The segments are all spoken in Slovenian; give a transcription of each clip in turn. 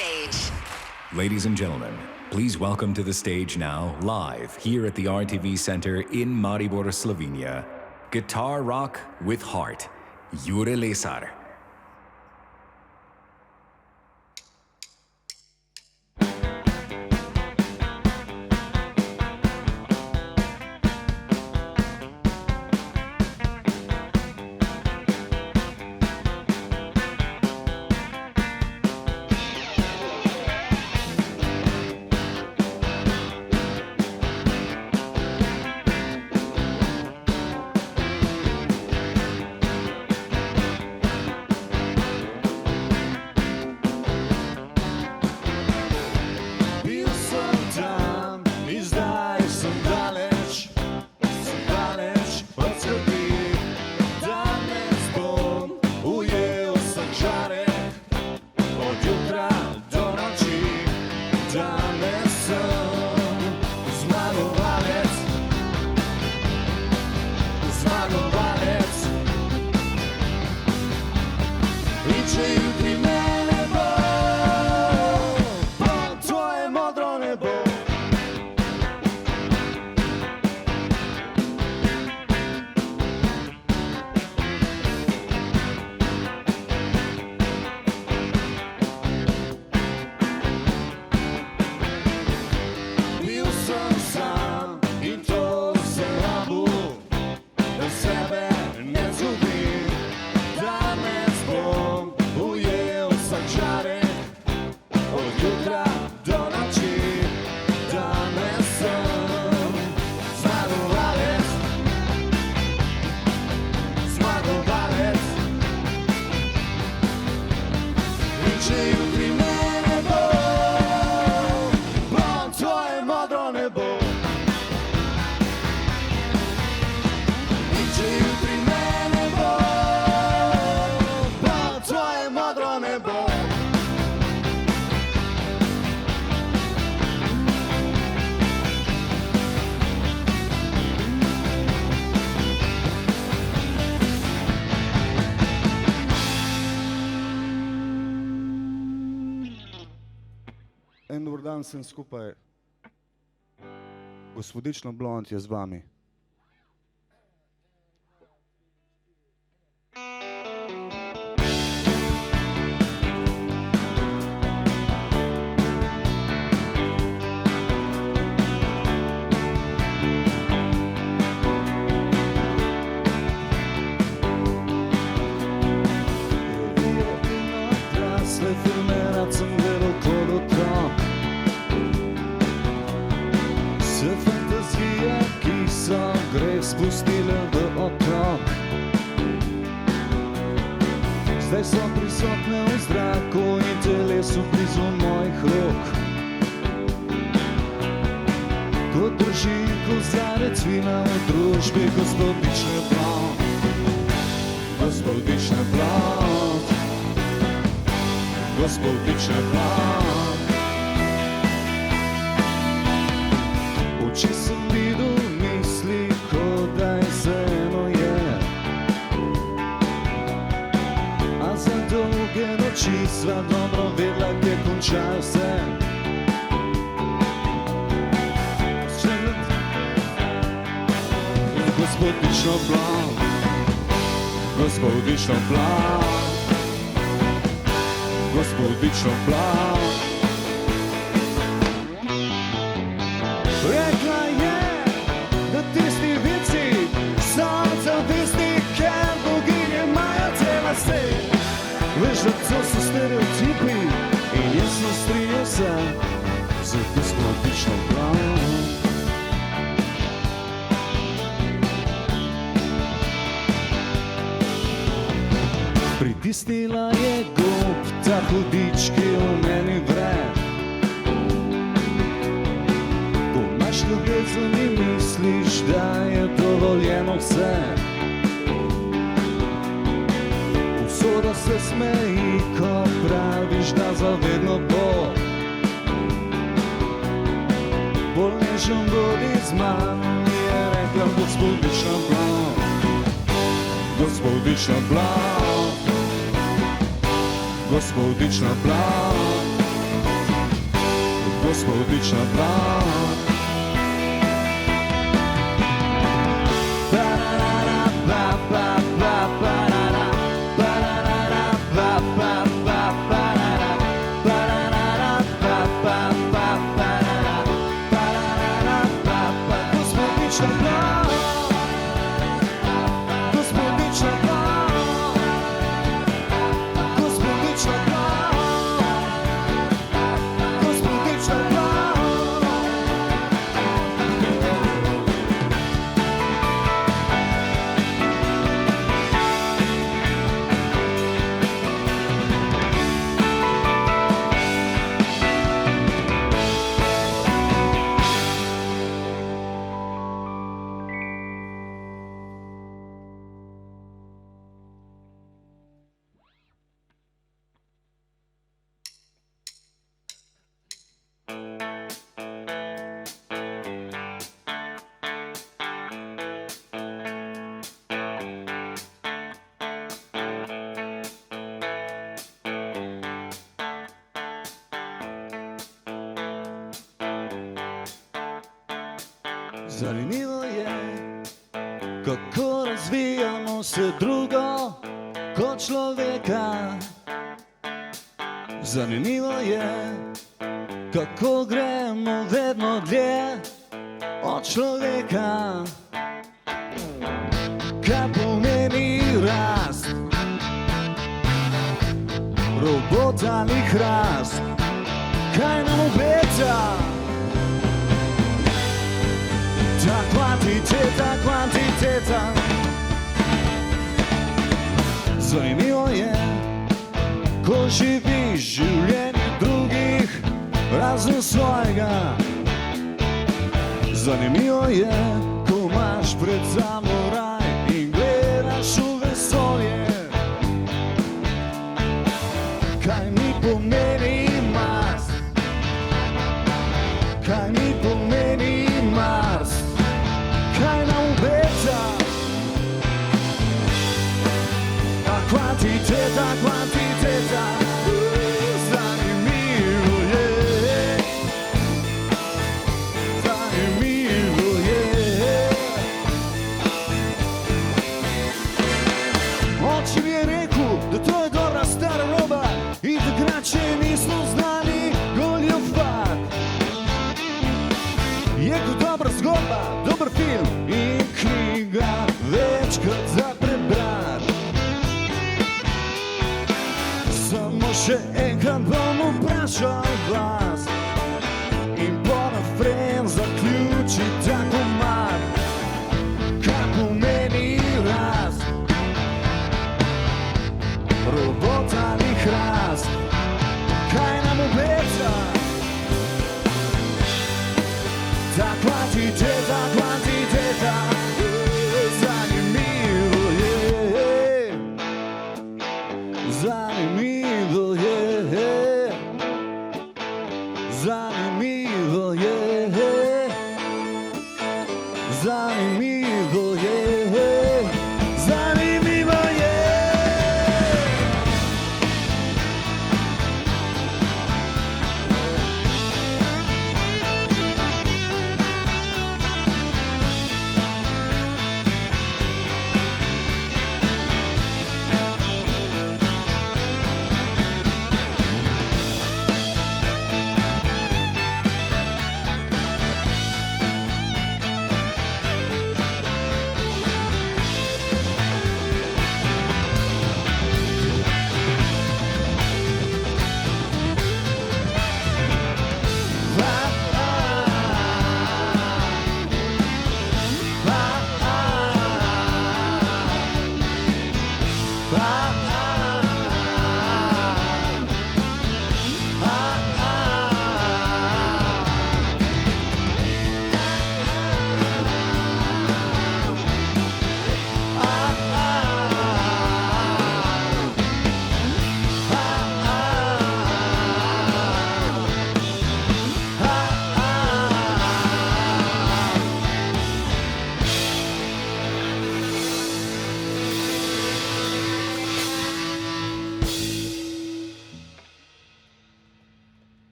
stage. Ladies and gentlemen, please welcome to the stage now, live here at the RTV Center in Maribor, Slovenia, guitar rock with heart, Jure Lesar. En dober dan sem skupaj. Gospodično Blond je z vami. Spustile v otrok. Zdaj so prisotne v zraku in telesu blizu mojih rok. Ko drži kozarec vina v družbi gospodične Blond. Gospodične Blond. Gospodične Blond. Oči sem videl, misli kodaj vseeno je. A za dolge noči sva dobro vedla, kje konča vse. Gospodično Blond. Gospodično Blond. Gospodično Blond. Rekla je, da tisti vici so cel tisti, ker boginje imajo te lase. Veš, da to so stereotipi in jaz ne strinjam se z gospodično Blond. Pritisnila je gumb, ta hudič, ki v meni vre. Ko imaš ljubezen in misliš, da je dovoljeno vse. Usoda se smeji, ko praviš, da zavedno bo. Bolj nežen bodi z mano, je rekla gospodična Blond. Gospodična Blond. Gospodična Blond. gospodična dva. Zanimljivo je kako razvijamo se drugo kod človeka. Zanimljivo je kako gremo vedno dlje od človeka. Kaj pomeni rast, robot ali hrast, kaj nam obeta? Ta kvantiteta. Zanimljivo je ko živiš življenje drugih razen svojega. Zanimljivo je ko imaš pred sabo raj in gledaš v vesolje. Kaj mi pomeni Mars? Kaj mi pomeni Mars? Kaj nam obeta? Kvantiteta. Zanimivo je. Oči mi je rekel, da to je dobra stara roba in takrat še nismo znali goljufat. Je to dobra zgodba, dober film in knjiga večkrat za prebrat. Samo še enkrat bom vprašal vas in po refren zaključi ta komad. Kaj pomeni rast, robot ali hrast? Kaj nam obeta? Ta kvantiteta. Zanimivo je.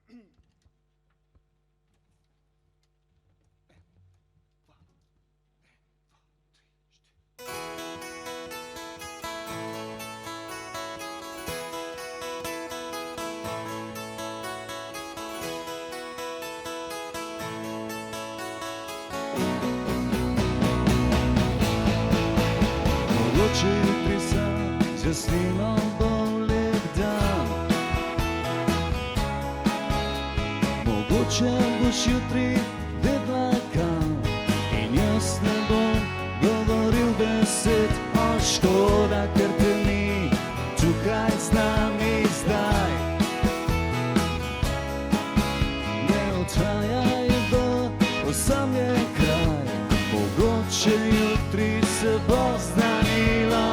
Mogoče jutri sam zjasnilo bo lep dan. Mogoče boš jutri vedla kam in jaz ne bom govoril besed. O, škoda, ker te ni tukaj z nami zdaj. Ne odhajaj v osamljen kraj, mogoče jutri se bo znanilo.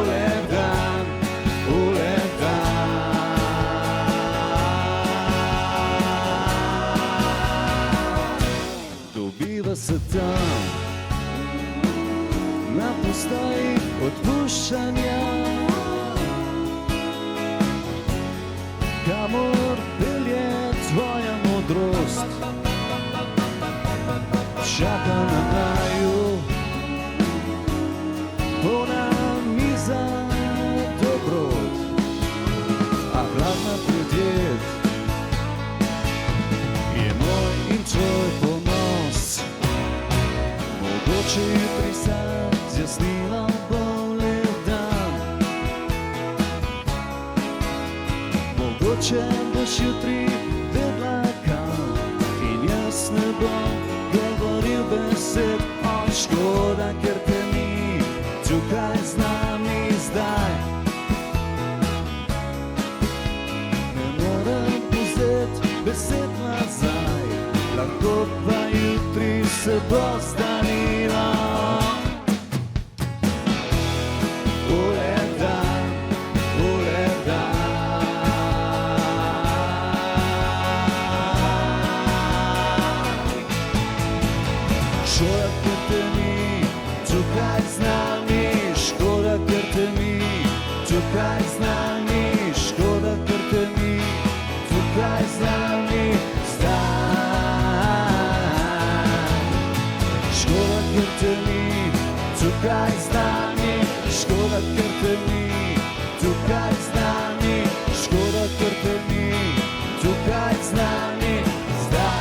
Lep dan, lep dan. Dobiva se tam na postaji odpuščanja, kamor pelje tvoja modrost. Čaka na kraju polna miza dobrot, a hladna predjed je moj in tvoj ponos. Mogoče jutri sam zjasnila bo lep dan. Mogoče boš jutri vedla kam in jaz ne bom govoril besed. O, škoda, ker te ni tukaj z nami zdaj. Ne morem vzeti besed nazaj, lahko pa jutri se bo zdanilo. Lep dan, lep dan. Škoda, ker te ni tukaj z nami, škoda, ker te ni tukaj z nami, škoda, ker te ni tukaj z nami zdaj. Škoda, ker te ni tukaj z nami, škoda, ker te ni tukaj z nami, škoda, ker te ni tukaj z nami zdaj.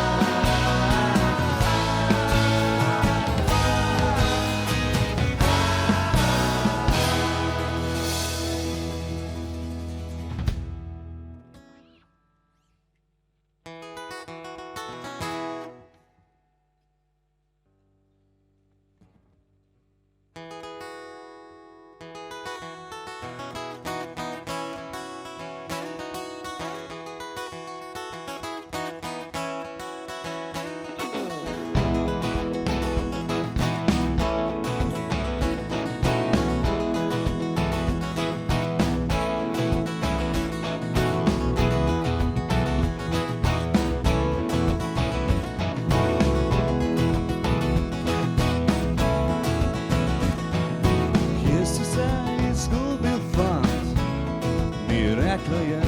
Rekla je,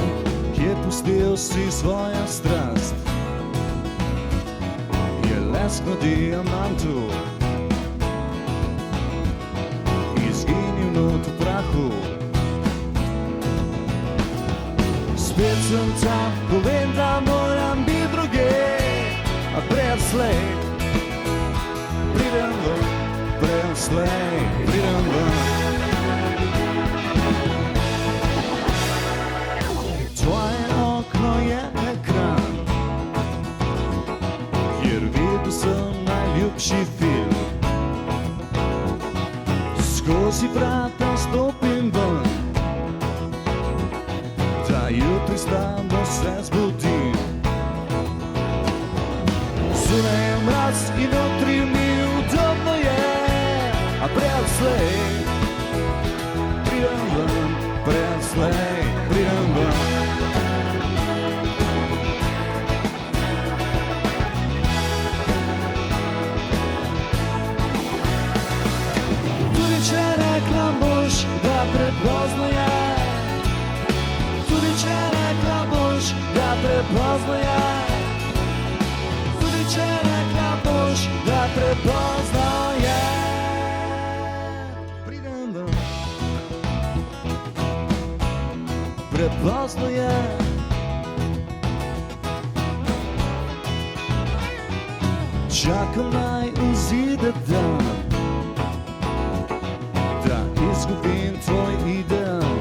kje pustil si svojo strast. Je lesko diamantu izginil not v prahu. Spet sem tam, ko vem, da moram biti druge, a preslej pridem ven, preslej pridem ven. Tvoje okno je ekran, kjer videl sem najljubši film. Skozi vrata stopim ven, da jutri s tabo se zbudim. Zunaj je mraz in notri mi udobno je, a preslej pridem ven, preslej pridem ven. Če rekla boš, da prepozno je, tudi prepozno je. Tudi če ne klapoš, da prepozno je. Pridem ven. Prepozno je. Čakam naj vzide dan, da izgubim tvoj ideal.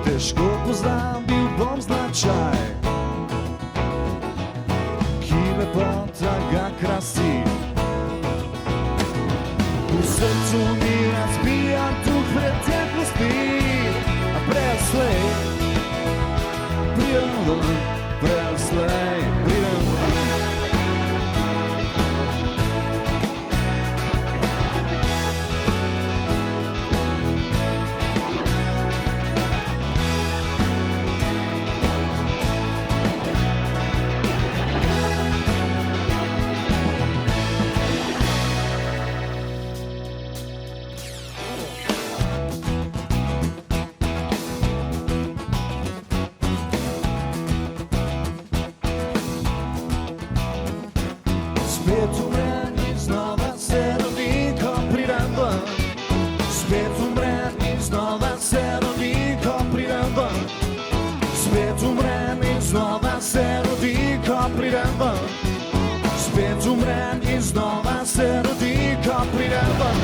Težko pozabil bom značaj, ki lepota ga krasi. V srcu mi razbija duh preteklosti, a preslej pridem ven, preslej pridem ven. Spet umrem in znova se rodim, ko pridem ven. Spet umrem in znova se rodim, ko pridem ven. Spet umrem in znova se rodim, ko pridem ven. Spet umrem in znova se rodim, ko pridem ven.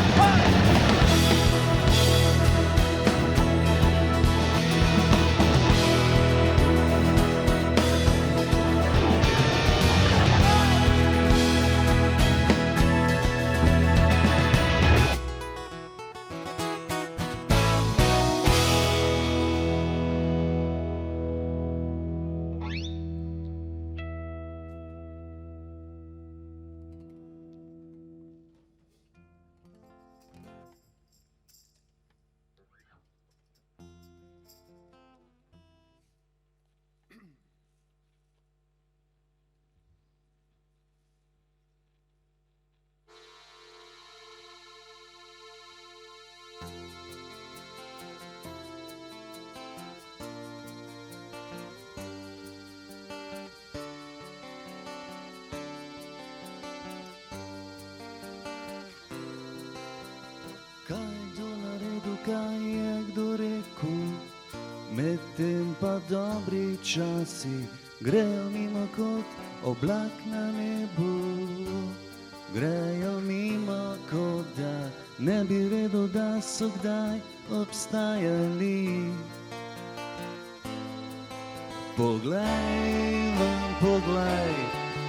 Kaj je kdo naredil, kaj je kdo rekel, medtem pa dobri časi grejo mimo kot oblak na nebu. Grejo mimo kot da ne bi vedel, da so kdaj obstajali. Poglej ven, poglej,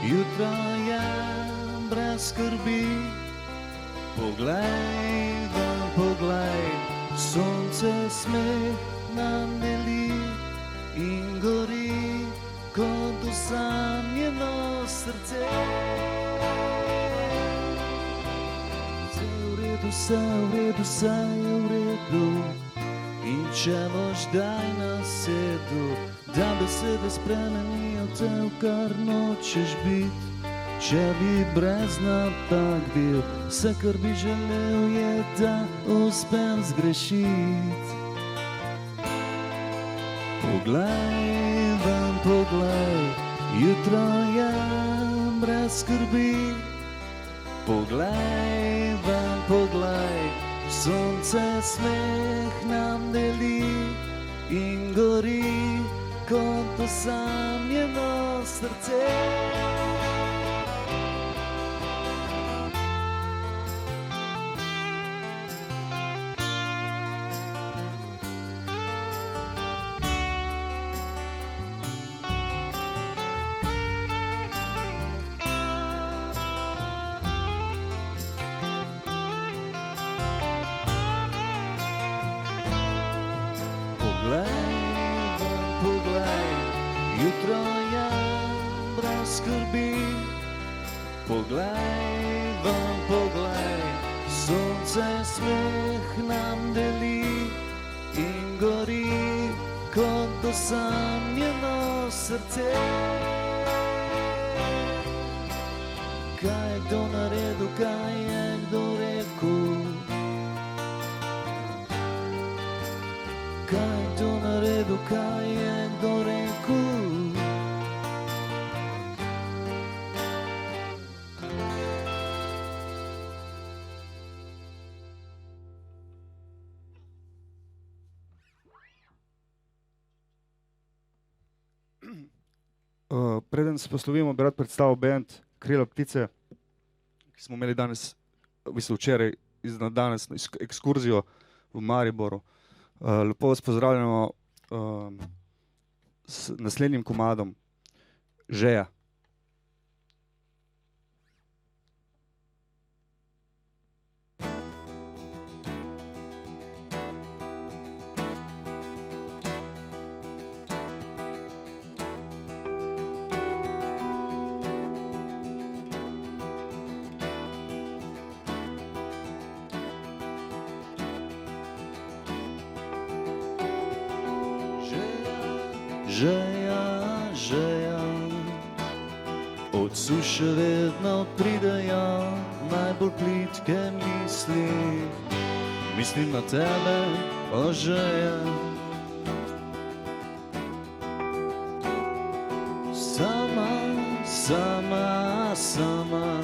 jutro je brez skrbi. Poglej ven, poglej, sonce smeh nam deli in gori kot osamljeno srce. Vse je v redu, vse je v redu, vse je v redu. In če boš daj na sedu, da besede spremenijo te, v kar nočeš biti. Če bi brez napak bil, vse, kar bi želel, je, da uspem zgrešit. Poglej ven, poglej, jutro je brez skrbi. Poglej ven, poglej, sonce smeh nam deli in gori kot osamljeno srce. Poglej ven, poglej, jutro je brez skrbi. Poglej ven, poglej, sonce smeh nam deli in gori kot osamljeno srce. Kaj je kdo naredil, kaj je kdo rekel? Kaj je kdo naredil, kaj je kdo rekel? Preden se poslovimo, bi rad predstavil band Krila ptice, ki smo imeli danes, v bistvu včeraj, danes ekskurzijo v Mariboru. Lepo vas pozdravljamo s naslednjim komadom Žeja. Žeja, žeja, od suše vedno pridejo najbolj plitke misli. Mislim na tebe, o žeja. Sama, sama, sama,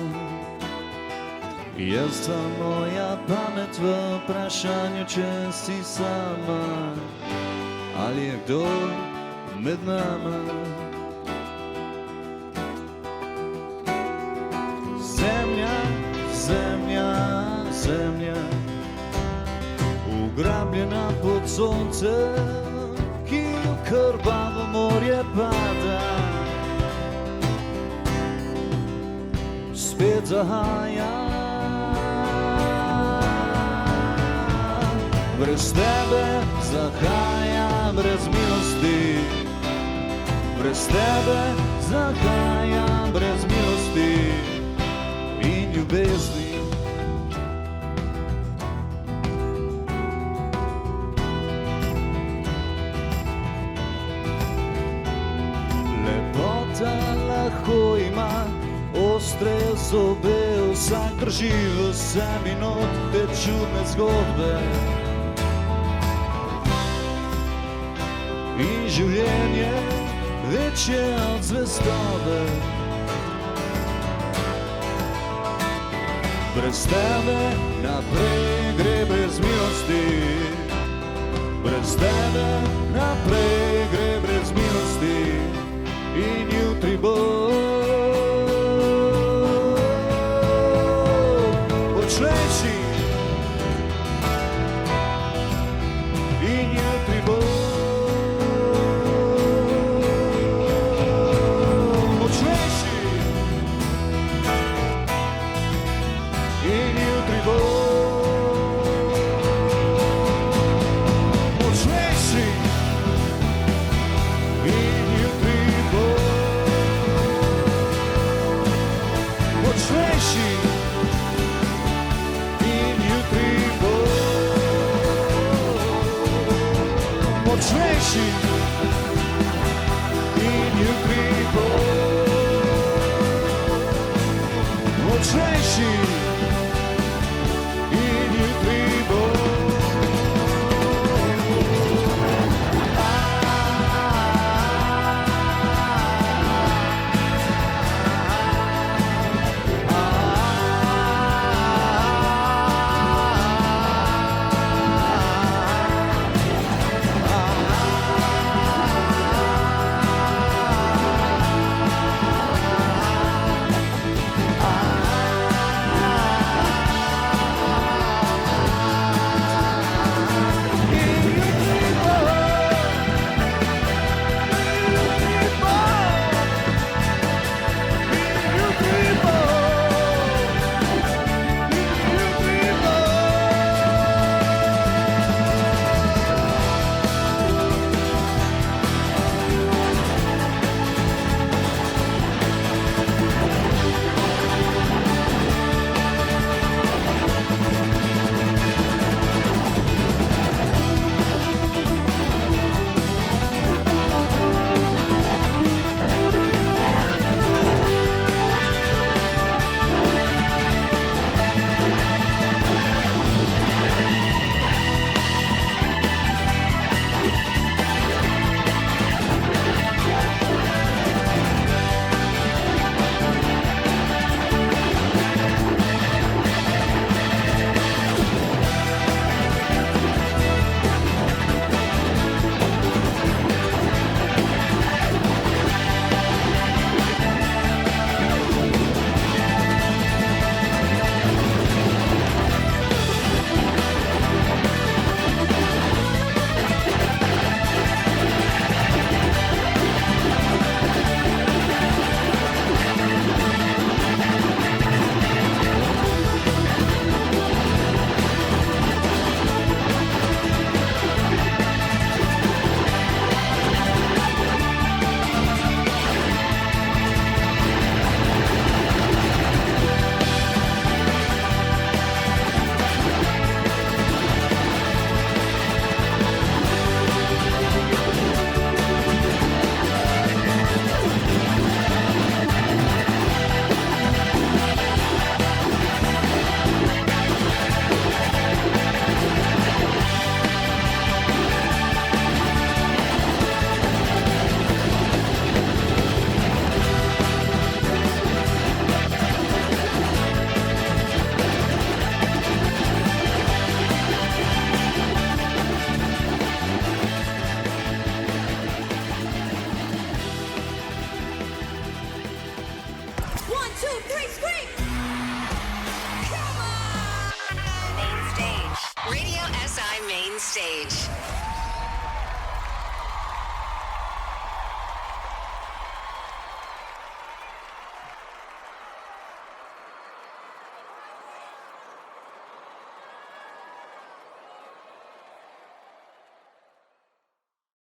jaz ta moja pamet v vprašanju, če si sama. Ali je kdo med nama? Zemlja, zemlja, zemlja, ugrabljena pod soncem, ki v krvavo morje pada. Spet zahaja, brez tebe zahaja, brez milosti. Brez tebe zahaja, brez milosti in ljubezni. Lepota lahko ima ostre zobe, vsak drži v sebi not te čudne zgodbe. In življenje večje od zvestobe. Brez tebe naprej gre brez milosti. Brez tebe naprej gre brez milosti. In jutri bo močnejši. In jutri bo močnejši.